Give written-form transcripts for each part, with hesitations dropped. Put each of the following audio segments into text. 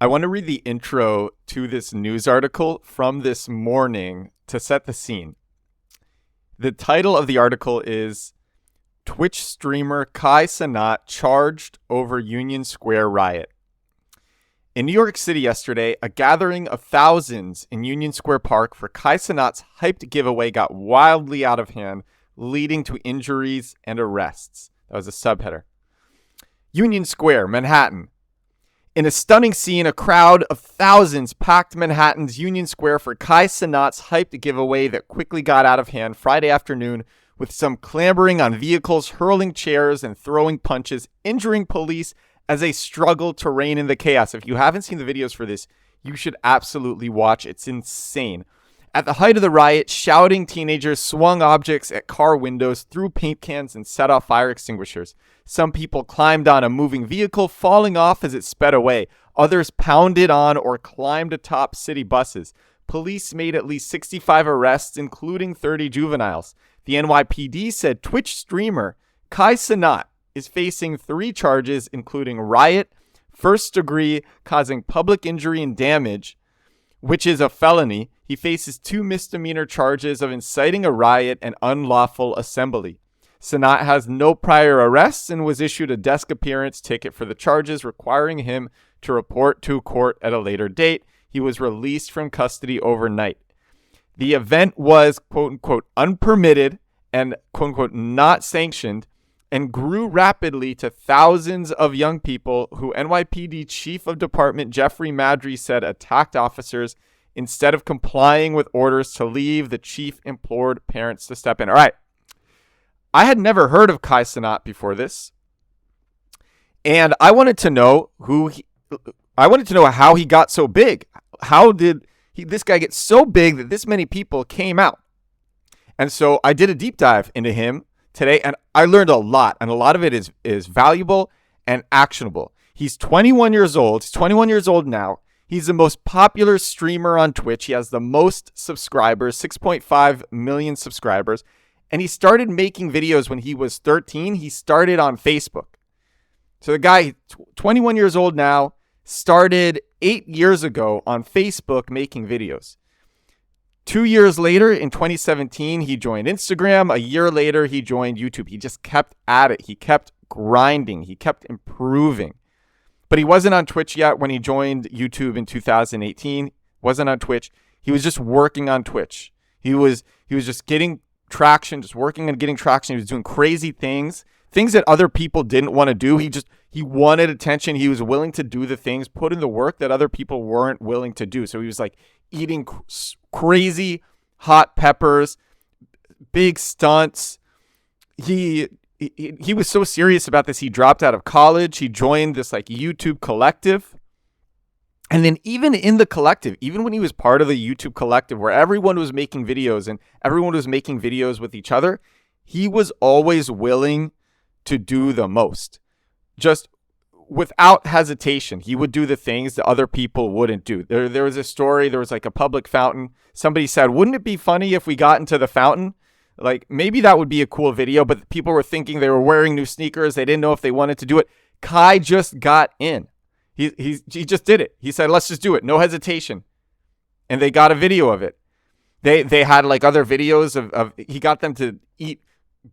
I want to read the intro to this news article from this morning to set the scene. The title of the article is Twitch streamer Kai Cenat charged over Union Square riot. In New York City yesterday, a gathering of thousands in Union Square Park for Kai Cenat's hyped giveaway got wildly out of hand, leading to injuries and arrests. That was a subheader. Union Square, Manhattan. In a stunning scene, a crowd of thousands packed Manhattan's Union Square for Kai Cenat's hyped giveaway that quickly got out of hand Friday afternoon, with some clambering on vehicles, hurling chairs, and throwing punches, injuring police as they struggled to rein in the chaos. If you haven't seen the videos for this, you should absolutely watch. It's insane. At the height of the riot, shouting teenagers swung objects at car windows, threw paint cans, and set off fire extinguishers. Some people climbed on a moving vehicle, falling off as it sped away. Others pounded on or climbed atop city buses. Police made at least 65 arrests, including 30 juveniles. The NYPD said Twitch streamer Kai Cenat is facing 3 charges, including riot, first degree causing public injury and damage, which is a felony. He faces 2 misdemeanor charges of inciting a riot and unlawful assembly. Cenat has no prior arrests and was issued a desk appearance ticket for the charges, requiring him to report to court at a later date. He was released from custody overnight. The event was, quote unquote, unpermitted and, quote unquote, not sanctioned, and grew rapidly to thousands of young people who NYPD Chief of Department Jeffrey Madry said attacked officers. Instead of complying with orders to leave, the chief implored parents to step in. All right. I had never heard of Kai Cenat before this, and I wanted to know how he got so big. How did this guy get so big that this many people came out? And so I did a deep dive into him today, and I learned a lot, and a lot of it is valuable and actionable. He's 21 years old. He's 21 years old now. He's the most popular streamer on Twitch. He has the most subscribers, 6.5 million subscribers. And he started making videos when he was 13. He started on Facebook. So the guy, 21 years old now, started 8 years ago on Facebook making videos. 2 years later, in 2017, he joined Instagram. A year later, he joined YouTube. He just kept at it. He kept grinding. He kept improving. But he wasn't on Twitch yet when he joined YouTube in 2018. Wasn't on Twitch. He was just working on Twitch. He was just getting traction, just working and getting traction. He was doing crazy things that other people didn't want to do. He wanted attention. He was willing to do the things, put in the work that other people weren't willing to do. So he was like eating crazy hot peppers, big stunts. He was so serious about this, he dropped out of college. He joined this like YouTube collective. And then even in the collective, even when he was part of the YouTube collective where everyone was making videos and everyone was making videos with each other, he was always willing to do the most. Just without hesitation, he would do the things that other people wouldn't do. There was a story, there was like a public fountain. Somebody said, wouldn't it be funny if we got into the fountain? Like, maybe that would be a cool video, but people were thinking they were wearing new sneakers. They didn't know if they wanted to do it. Kai just got in. He just did it. He said, let's just do it. No hesitation. And they got a video of it. They had like other videos of he got them to eat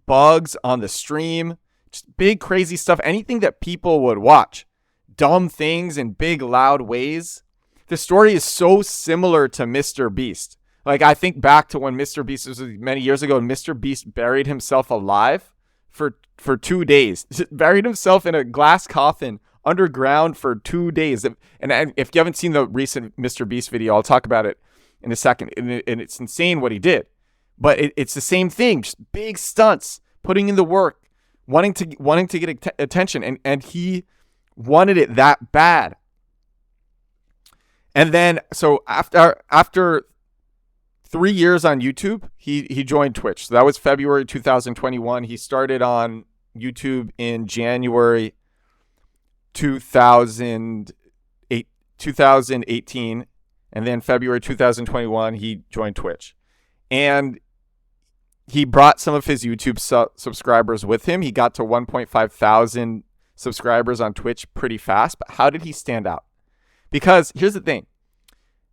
bugs on the stream. Just big, crazy stuff. Anything that people would watch. Dumb things in big, loud ways. The story is so similar to Mr. Beast. Like, I think back to when Mr. Beast, this was many years ago, and Mr. Beast buried himself alive for 2 days. Buried himself in a glass coffin underground for 2 days. And if you haven't seen the recent Mr. Beast video, I'll talk about it in a second. And it's insane what he did. But it's the same thing. Just big stunts, putting in the work, wanting to get attention. And he wanted it that bad. And then, so after 3 years on YouTube, he joined Twitch. So that was February 2021. He started on YouTube in January 2018. And then February 2021, he joined Twitch. And he brought some of his YouTube subscribers with him. He got to 1.5 thousand subscribers on Twitch pretty fast. But how did he stand out? Because here's the thing.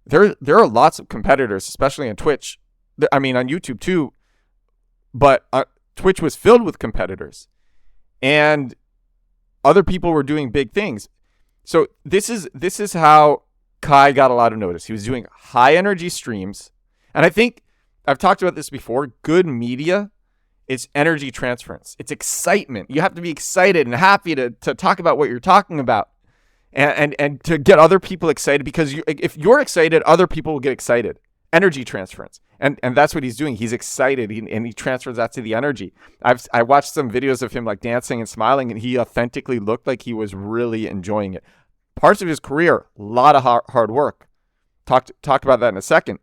There are lots of competitors, especially on Twitch. I mean, on YouTube too. But Twitch was filled with competitors. And other people were doing big things. So this is how Kai got a lot of notice. He was doing high energy streams. And I think I've talked about this before. Good media, it's energy transference. It's excitement. You have to be excited and happy to talk about what you're talking about. And to get other people excited, because if you're excited, other people will get excited. Energy transference. And that's what he's doing. He's excited and he transfers that to the energy. I watched some videos of him like dancing and smiling, and he authentically looked like he was really enjoying it. Parts of his career, a lot of hard work. Talk about that in a second.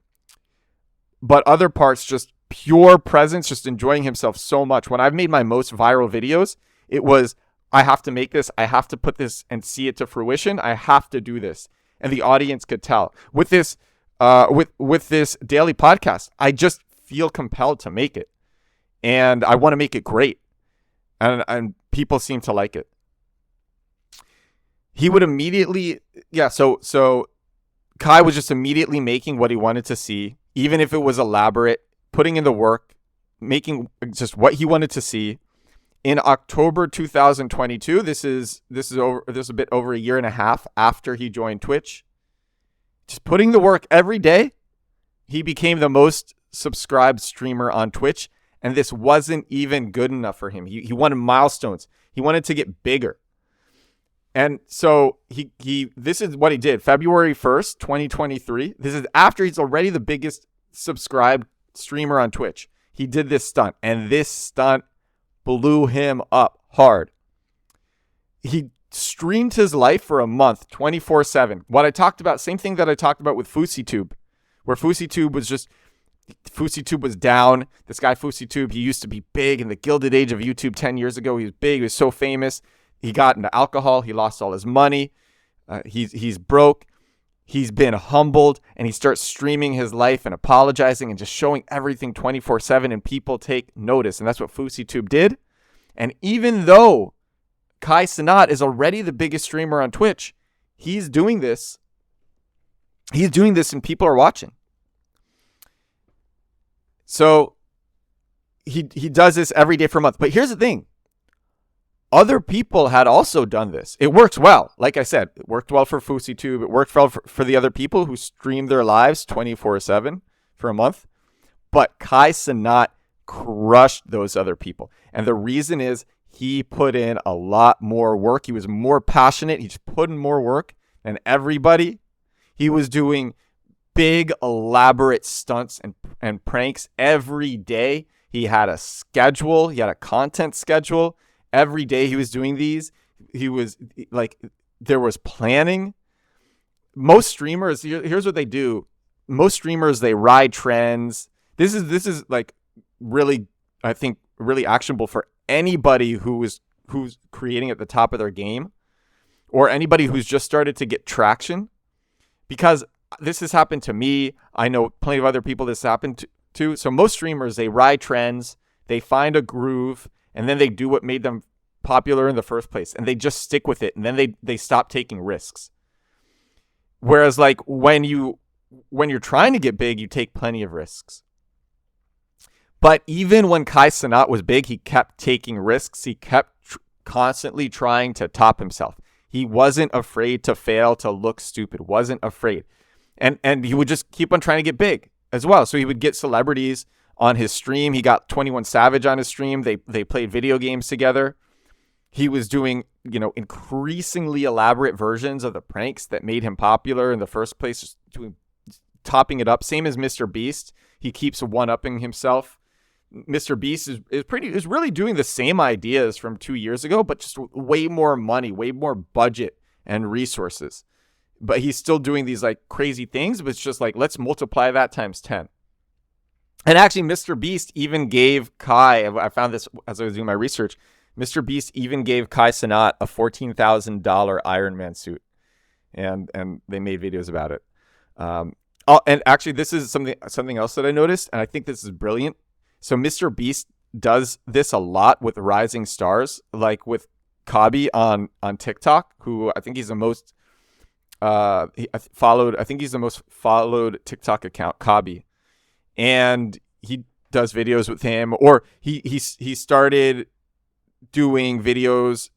But other parts, just pure presence, just enjoying himself so much. When I've made my most viral videos, it was, I have to make this. I have to put this and see it to fruition. I have to do this. And the audience could tell. With this with this daily podcast, I just feel compelled to make it. And I want to make it great. And people seem to like it. He would immediately, so Kai was just immediately making what he wanted to see, even if it was elaborate, putting in the work, making just what he wanted to see. In October 2022, this is a bit over a year and a half after he joined Twitch, just putting the work every day, he became the most subscribed streamer on Twitch, and this wasn't even good enough for him. He wanted milestones. He wanted to get bigger. And so this is what he did. February 1st, 2023. This is after he's already the biggest subscribed streamer on Twitch. He did this stunt, and this stunt blew him up hard. He streamed his life for a month, 24/7. What I talked about, same thing that I talked about with FouseyTube, where FouseyTube was down. This guy FouseyTube, he used to be big in the Gilded Age of YouTube 10 years ago. He was big. He was so famous. He got into alcohol. He lost all his money. He's broke. He's been humbled, and he starts streaming his life and apologizing and just showing everything 24/7, and people take notice. And that's what FouseyTube did. And even though Kai Cenat is already the biggest streamer on Twitch, he's doing this. He's doing this, and people are watching. So he does this every day for a month. But here's the thing. Other people had also done this. It works well. Like I said, it worked well for FouseyTube. It worked well for the other people who streamed their lives 24/7 for a month. But Kai Cenat crushed those other people. And the reason is he put in a lot more work. He was more passionate. He just put in more work than everybody. He was doing big, elaborate stunts and pranks every day. He had a schedule. He had a content schedule. Every day he was doing these. He was like, there was planning. Most streamers, here's what they do. Most streamers, they ride trends. This is like really, I think, really actionable for anybody who's creating at the top of their game, or anybody who's just started to get traction, because this has happened to me. I know plenty of other people this happened to. So most streamers, they ride trends, they find a groove, and then they do what made them popular in the first place, and they just stick with it, and then they stop taking risks. Whereas like when you're trying to get big, you take plenty of risks. But even when Kai Cenat was big, he kept taking risks. He kept constantly trying to top himself. He wasn't afraid to fail, to look stupid, wasn't afraid. And he would just keep on trying to get big as well. So he would get celebrities on his stream. He got 21 Savage on his stream. They played video games together. He was doing, increasingly elaborate versions of the pranks that made him popular in the first place, just topping it up. Same as Mr. Beast. He keeps one-upping himself. Mr. Beast is really doing the same ideas from 2 years ago, but just way more money, way more budget and resources. But he's still doing these like crazy things, but it's just like, let's multiply that times 10. And actually, Mr. Beast even gave Kai, I found this as I was doing my research, Mr. Beast even gave Kai Cenat a $14,000 Iron Man suit. And they made videos about it. And actually, this is something else that I noticed, and I think this is brilliant. So Mr. Beast does this a lot with rising stars, like with Kabi on TikTok, who I think he's the most I think he's the most followed TikTok account, Kabi, and he does videos with him, or he started doing videos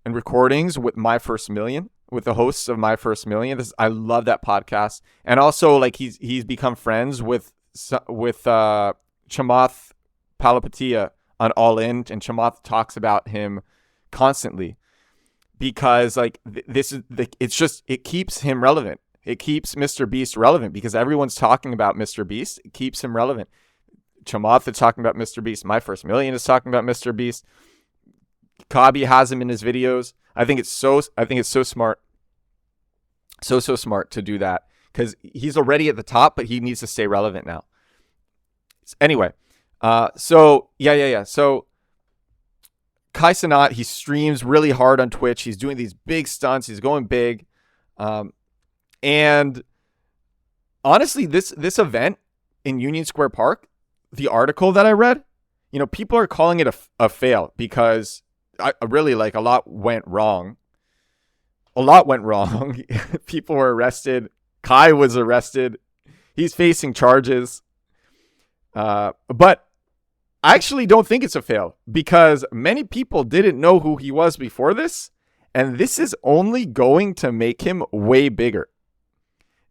and recordings with My First Million, with the hosts of My First Million. I love that podcast, and also like he's become friends with Chamath Palihapitiya on All In, and Chamath talks about him constantly because like this is it keeps him relevant. It keeps Mr. Beast relevant because everyone's talking about Mr. Beast. It keeps him relevant. Chamath is talking about Mr. Beast. My First Million is talking about Mr. Beast. Kabi has him in his videos. I think it's so smart. So smart to do that because he's already at the top, but he needs to stay relevant now. Anyway, so Kai Cenat, he streams really hard on Twitch. He's doing these big stunts. He's going big. And honestly, this event in Union Square Park, the article that I read, people are calling it a fail because I really like a lot went wrong. People were arrested. Kai was arrested. He's facing charges. But I actually don't think it's a fail because many people didn't know who he was before this. And this is only going to make him way bigger.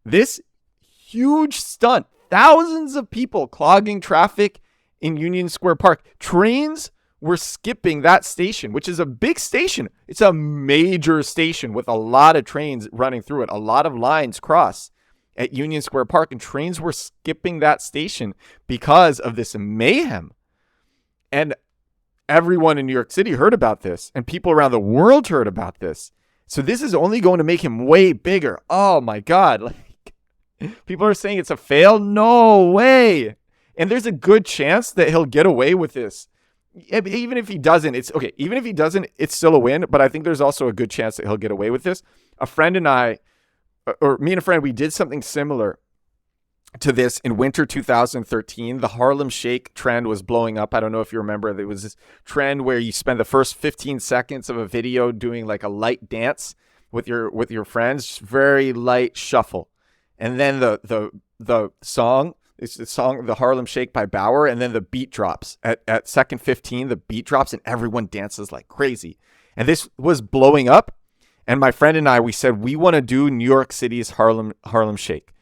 This huge stunt, thousands of people clogging traffic in Union Square Park. Trains were skipping that station, which is a big station. It's a major station with a lot of trains running through it. A lot of lines cross at Union Square Park, and trains were skipping that station because of this mayhem. And everyone in New York City heard about this, and people around the world heard about this. So this is only going to make him way bigger. Oh my God. Like, people are saying it's a fail. No way. And there's a good chance that he'll get away with this. Even if he doesn't, it's okay. Even if he doesn't, it's still a win. But I think there's also a good chance that he'll get away with this. A friend and I, or me and a friend, we did something similar to this in winter 2013. The Harlem Shake trend was blowing up. I don't know if you remember. There was this trend where you spend the first 15 seconds of a video doing like a light dance with your friends, just very light shuffle, and then the song. It's the song, The Harlem Shake by Bauer, and then the beat drops. At second 15, the beat drops, and everyone dances like crazy. And this was blowing up, and my friend and I, we said, we want to do New York City's Harlem Shake.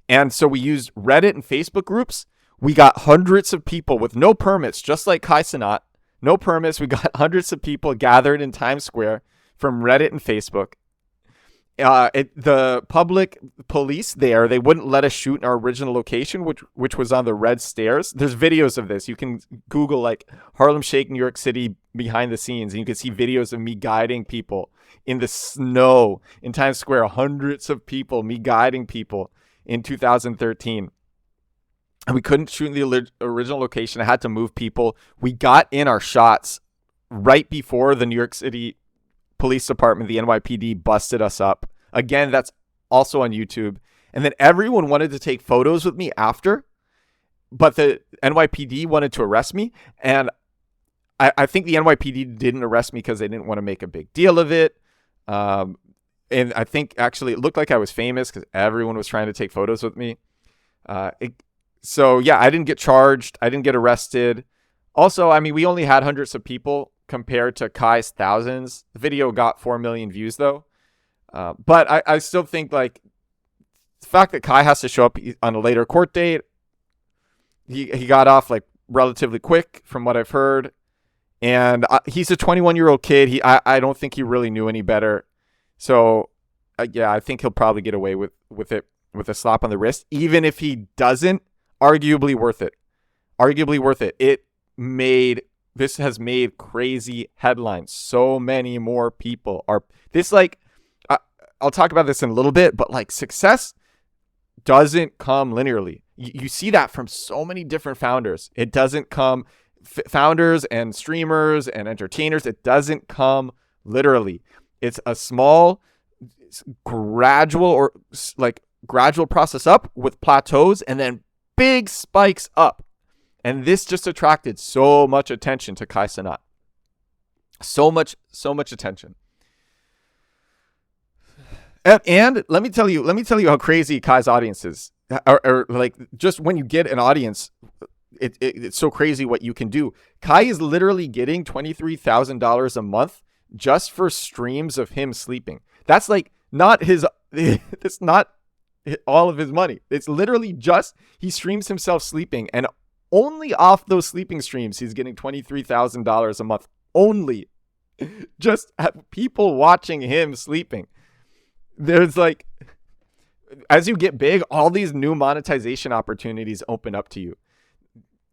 And so we used Reddit and Facebook groups. We got hundreds of people with no permits, just like Kai Cenat. No permits. We got hundreds of people gathered in Times Square from Reddit and Facebook. The public police there, they wouldn't let us shoot in our original location, which was on the red stairs. There's videos of this. You can Google like Harlem Shake, New York City behind the scenes, and you can see videos of me guiding people in the snow in Times Square. Hundreds of people, me guiding people in 2013. And we couldn't shoot in the original location. I had to move people. We got in our shots right before the New York City Police Department, the NYPD, busted us up. Again, that's also on YouTube. And then everyone wanted to take photos with me after, but the NYPD wanted to arrest me. And I think the NYPD didn't arrest me because they didn't want to make a big deal of it. And I think actually it looked like I was famous because everyone was trying to take photos with me. So yeah, I didn't get charged. I didn't get arrested. Also, I mean, we only had hundreds of people compared to Kai's thousands. The video got 4 million views though. But I still think like the fact that Kai has to show up on a later court date, he got off like relatively quick from what I've heard. And he's a 21-year-old kid. I don't think he really knew any better. So yeah, I think he'll probably get away with it with a slap on the wrist. Even if he doesn't, arguably worth it. Arguably worth it. This has made crazy headlines. So many more people are this like, I'll talk about this in a little bit, but like success doesn't come linearly. You see that from so many different founders. It doesn't come founders and streamers and entertainers. It doesn't come literally. It's a small, gradual process up with plateaus and then big spikes up. And this just attracted so much attention to Kai Cenat. So much attention. And let me tell you how crazy Kai's audience is. Or like, just when you get an audience, it's so crazy what you can do. Kai is literally getting $23,000 a month just for streams of him sleeping. That's like not his. It's not all of his money. It's literally just he streams himself sleeping, and only off those sleeping streams he's getting $23,000 a month. Only, just people watching him sleeping. There's like, as you get big, all these new monetization opportunities open up to you.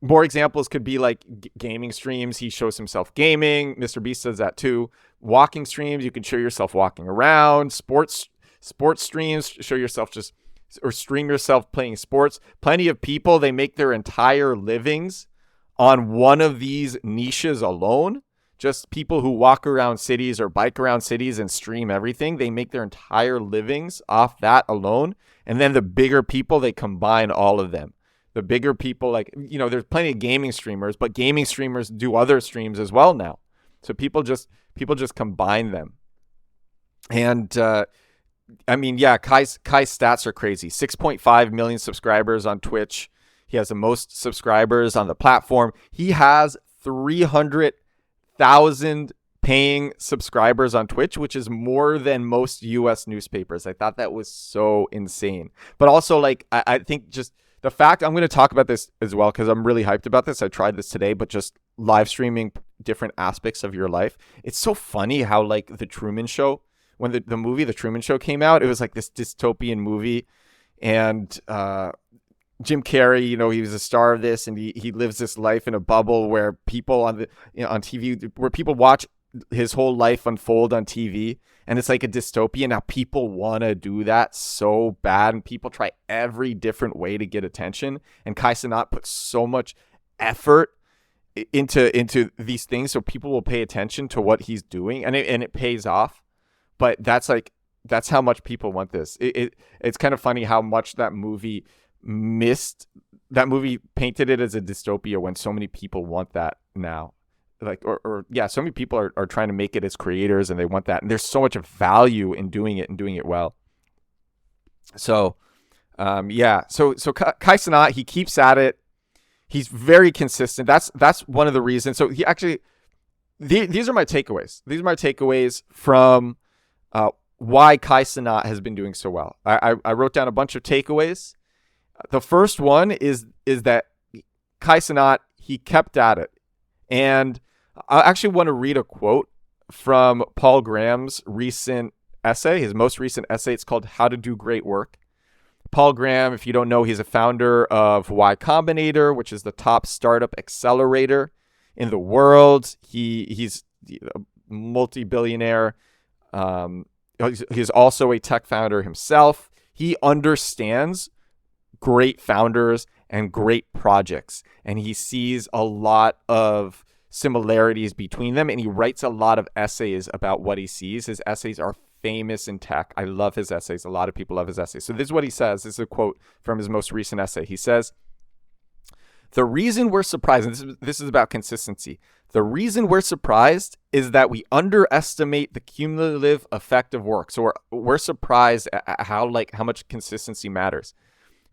More examples could be like gaming streams. He shows himself gaming. Mr. Beast does that too. Walking streams, you can show yourself walking around. Sports streams, show yourself just, or stream yourself playing sports. Plenty of people, they make their entire livings on one of these niches alone. Just people who walk around cities or bike around cities and stream everything. They make their entire livings off that alone. And then the bigger people, they combine all of them. The bigger people, like, you know, there's plenty of gaming streamers, but gaming streamers do other streams as well now. So people just combine them. And I mean, yeah, Kai's stats are crazy. 6.5 million subscribers on Twitch. He has the most subscribers on the platform. He has 300,000 paying subscribers on Twitch, which is more than most US newspapers. I thought that was so insane. But also, like, I think just the fact, I'm going to talk about this as well because I'm really hyped about this. I tried this today, but just live streaming different aspects of your life. It's so funny how, like, The Truman Show, when the movie The Truman Show came out, it was like this dystopian movie, and Jim Carrey, you know, he was a star of this, and he lives this life in a bubble where people on TV, where people watch his whole life unfold on TV, and it's like a dystopia. Now people want to do that so bad, and people try every different way to get attention. And Kai Cenat puts so much effort into these things, so people will pay attention to what he's doing, and it pays off. But that's how much people want this. It's kind of funny how much that movie painted it as a dystopia when so many people want that now. Like, so many people are trying to make it as creators, and they want that, and there's so much value in doing it and doing it well. So so Kai Cenat, he keeps at it. He's very consistent. That's one of the reasons. So he actually, these are my takeaways. These are my takeaways from why Kai Cenat has been doing so well. I wrote down a bunch of takeaways. The first one is that Kai Cenat, he kept at it. And I actually want to read a quote from Paul Graham's recent essay, his most recent essay. It's called How to Do Great Work. Paul Graham, if you don't know, he's a founder of Y Combinator, which is the top startup accelerator in the world. He's a multi-billionaire. He's also a tech founder himself. He understands great founders and great projects, and he sees a lot of similarities between them, and he writes a lot of essays about what he sees. His essays are famous in tech. I love his essays. A lot of people love his essays. So this is what he says. This is a quote from his most recent essay. He says, "The reason we're surprised," and this is about consistency, "the reason we're surprised is that we underestimate the cumulative effect of work." So we're surprised at how much consistency matters.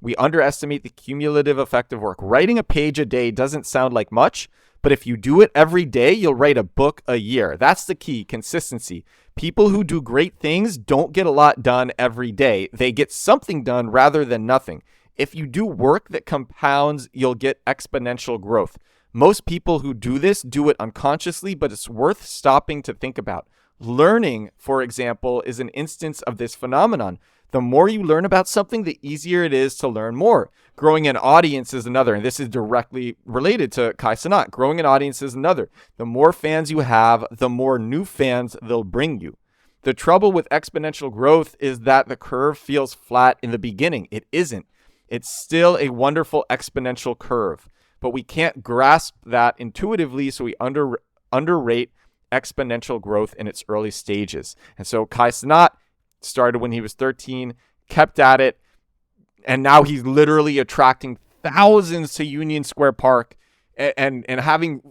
We underestimate the cumulative effect of work. Writing a page a day doesn't sound like much, but if you do it every day, you'll write a book a year. That's the key, consistency. People who do great things don't get a lot done every day. They get something done rather than nothing. If you do work that compounds, you'll get exponential growth. Most people who do this do it unconsciously, but it's worth stopping to think about. Learning, for example, is an instance of this phenomenon. The more you learn about something, the easier it is to learn more. Growing an audience is another, and this is directly related to Kai Cenat. Growing an audience is another. The more fans you have, the more new fans they'll bring you. The trouble with exponential growth is that the curve feels flat in the beginning. It isn't. It's still a wonderful exponential curve, but we can't grasp that intuitively, so we underrate exponential growth in its early stages. And so Kai Cenat started when he was 13, kept at it, and now he's literally attracting thousands to Union Square Park and having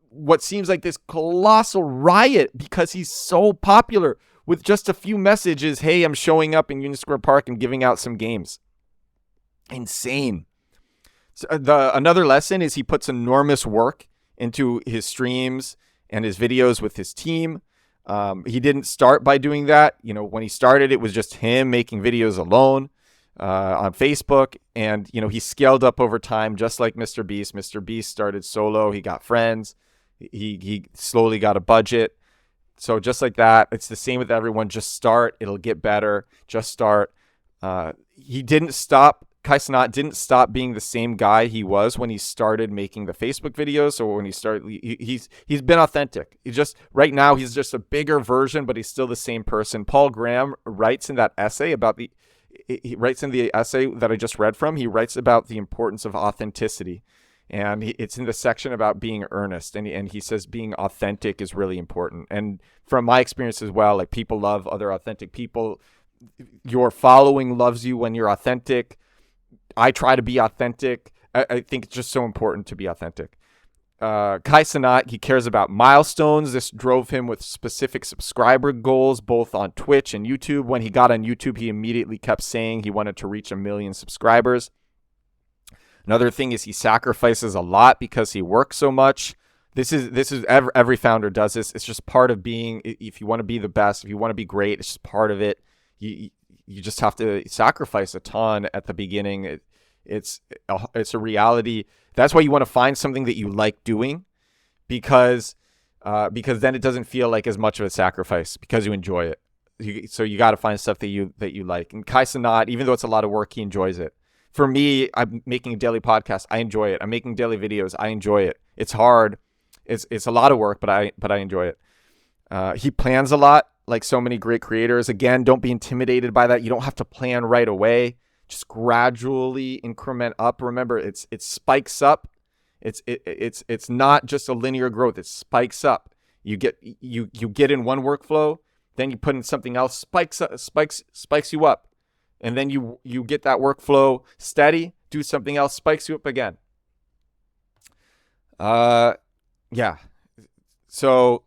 what seems like this colossal riot because he's so popular. with just a few messages. Hey, I'm showing up in Union Square Park and giving out some games. Insane. So another lesson is he puts enormous work into his streams and his videos with his team. He didn't start by doing that. When he started, it was just him making videos alone on Facebook. And, he scaled up over time, just like Mr. Beast. Mr. Beast started solo. He got friends. He slowly got a budget. So just like that, it's the same with everyone. Just start. It'll get better. Just start. He didn't stop. Kai Cenat didn't stop being the same guy he was when he started making the Facebook videos. So when he started, he's been authentic. Right now he's just a bigger version, but he's still the same person. Paul Graham writes in that essay he writes in the essay that I just read from, he writes about the importance of authenticity. And it's in the section about being earnest. And he says being authentic is really important. And from my experience as well, like, people love other authentic people. Your following loves you when you're authentic. I try to be authentic. I think it's just so important to be authentic. Kai Cenat, he cares about milestones. This drove him with specific subscriber goals, both on Twitch and YouTube. When he got on YouTube, he immediately kept saying he wanted to reach 1 million subscribers. Another thing is he sacrifices a lot because he works so much. This is every founder does this. It's just part of being. If you want to be the best, if you want to be great, it's just part of it. You just have to sacrifice a ton at the beginning. It's a reality. That's why you want to find something that you like doing, because then it doesn't feel like as much of a sacrifice because you enjoy it. So you got to find stuff that you like. And Kai Cenat, even though it's a lot of work, he enjoys it. For me, I'm making a daily podcast. I enjoy it. I'm making daily videos. I enjoy it. It's hard. It's a lot of work, but I enjoy it. He plans a lot, like so many great creators. Again, don't be intimidated by that. You don't have to plan right away. Just gradually increment up. Remember, it spikes up. It's not just a linear growth. It spikes up. You get in one workflow, then you put in something else, spikes you up. And then you get that workflow steady, do something else, spikes you up again. Yeah. So,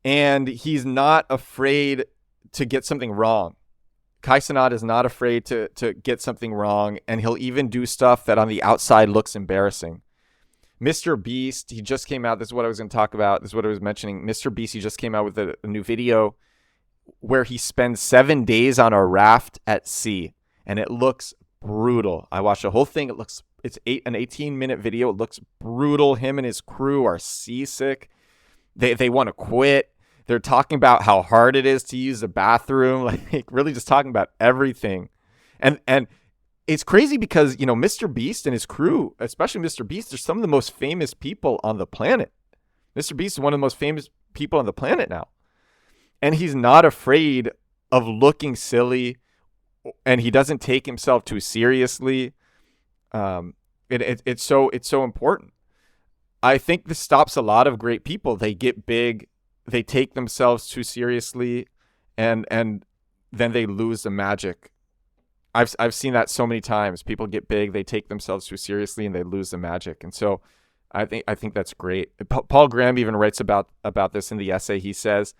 and he's not afraid to get something wrong. Kai Cenat is not afraid to get something wrong, and he'll even do stuff that on the outside looks embarrassing. Mr. Beast, he just came out. This is what I was going to talk about. This is what I was mentioning. Mr. Beast, he just came out with a new video where he spends 7 days on a raft at sea, and it looks brutal. I watched the whole thing. It's an 18-minute video. It looks brutal. Him and his crew are seasick. They want to quit. They're talking about how hard it is to use the bathroom, like really just talking about everything. And it's crazy because, Mr. Beast and his crew, especially Mr. Beast, are some of the most famous people on the planet. Mr. Beast is one of the most famous people on the planet now. And he's not afraid of looking silly, and he doesn't take himself too seriously. It's so important. I think this stops a lot of great people. They get big, they take themselves too seriously, and then they lose the magic. I've seen that so many times. People get big, they take themselves too seriously, and they lose the magic. And so I think that's great. Paul Graham even writes about this in the essay. He says,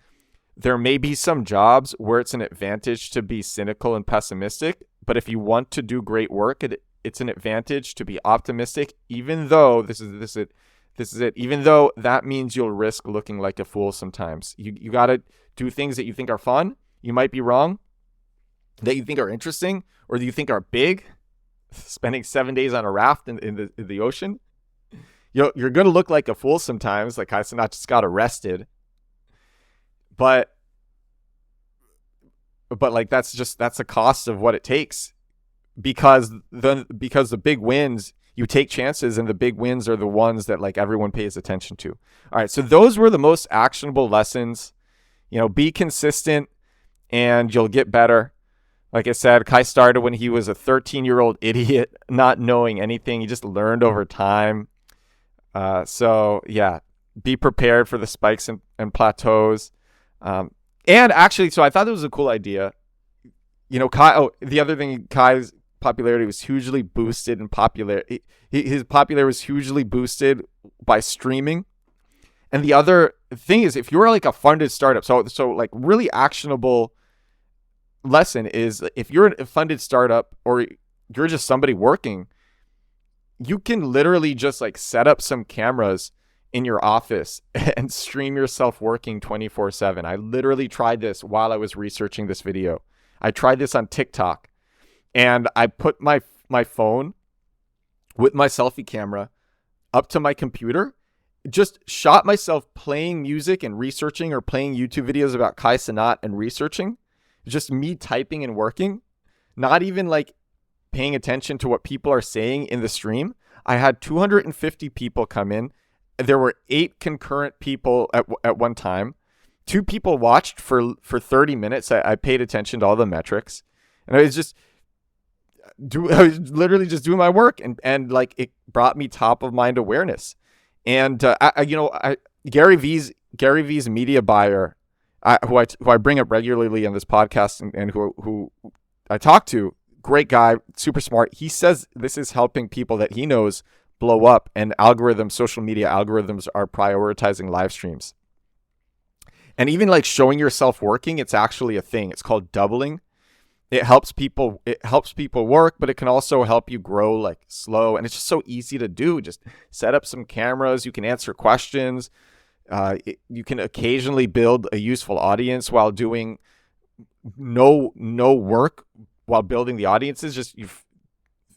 there may be some jobs where it's an advantage to be cynical and pessimistic, but if you want to do great work, it's an advantage to be optimistic, even though this is it. Even though that means you'll risk looking like a fool sometimes. You got to do things that you think are fun. You might be wrong. That you think are interesting, or that you think are big. Spending 7 days on a raft in the ocean. You're going to look like a fool sometimes. Like Kai Cenat just got arrested. But like that's the cost of what it takes, because the big wins, you take chances, and the big wins are the ones that like everyone pays attention to. All right, so those were the most actionable lessons. Be consistent and you'll get better. Like I said, Kai started when he was a 13-year-old idiot, not knowing anything. He just learned over time. So yeah, be prepared for the spikes and plateaus. And actually, so I thought it was a cool idea. The other thing, Kai's popularity was hugely boosted and his popularity was hugely boosted by streaming. And the other the thing is, if you're like a funded startup, so like really actionable lesson is, if you're a funded startup or you're just somebody working, you can literally just like set up some cameras in your office and stream yourself working 24/7. I literally tried this while I was researching this video. I tried this on TikTok, and I put my phone with my selfie camera up to my computer, just shot myself playing music and researching, or playing YouTube videos about Kai Cenat and researching, just me typing and working, not even like paying attention to what people are saying in the stream. I had 250 people come in. There were 8 concurrent people at one time. 2 people watched for 30 minutes. I paid attention to all the metrics, and I was literally just doing my work, and like it brought me top of mind awareness. And Gary V's media buyer, who I bring up regularly on this podcast, and who I talk to, great guy, super smart. He says this is helping people that he knows blow up, and social media algorithms are prioritizing live streams. And even like showing yourself working, it's actually a thing. It's called doubling. It helps people work, but it can also help you grow like slow. And it's just so easy to do. Just set up some cameras. You can answer questions. You can occasionally build a useful audience while doing no work while building the audiences. Just you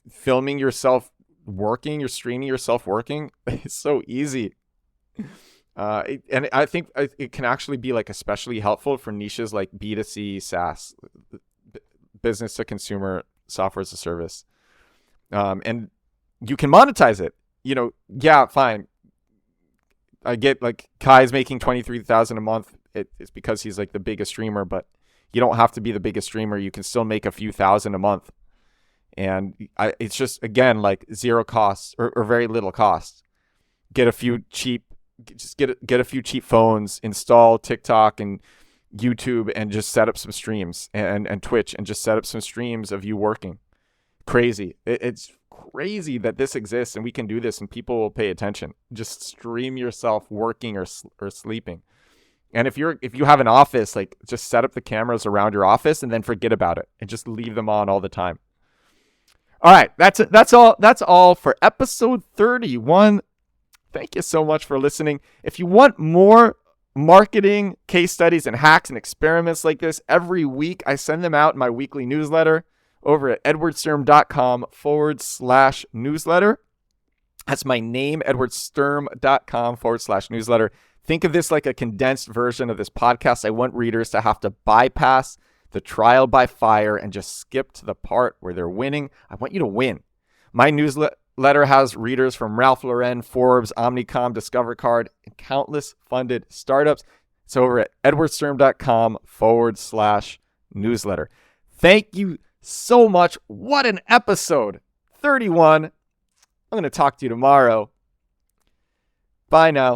filming yourself working, you're streaming yourself working. It's so easy. And I think it can actually be like especially helpful for niches like B2C SaaS, business to consumer software as a service. And you can monetize it. Yeah, fine. I get like Kai's making $23,000 a month. It's because he's like the biggest streamer, but you don't have to be the biggest streamer. You can still make a few thousand a month. And it's just, again, like zero costs or very little cost. Get a few cheap phones, install TikTok and YouTube, and just set up some streams, and Twitch, and just set up some streams of you working. Crazy. It's crazy that this exists and we can do this and people will pay attention. Just stream yourself working or sleeping. And if you have an office, like just set up the cameras around your office and then forget about it and just leave them on all the time. All right, that's it. That's all for episode 31. Thank you so much for listening. If you want more marketing case studies and hacks and experiments like this every week, I send them out in my weekly newsletter over at edwardsturm.com/newsletter. That's my name, edwardsturm.com/newsletter. Think of this like a condensed version of this podcast. I want readers to have to bypass the trial by fire and just skip to the part where they're winning. I want you to win. My newsletter has readers from Ralph Lauren, Forbes, Omnicom, Discover Card, and countless funded startups. It's over at edwardsturm.com/newsletter. Thank you so much. What an episode. 31. I'm going to talk to you tomorrow. Bye now.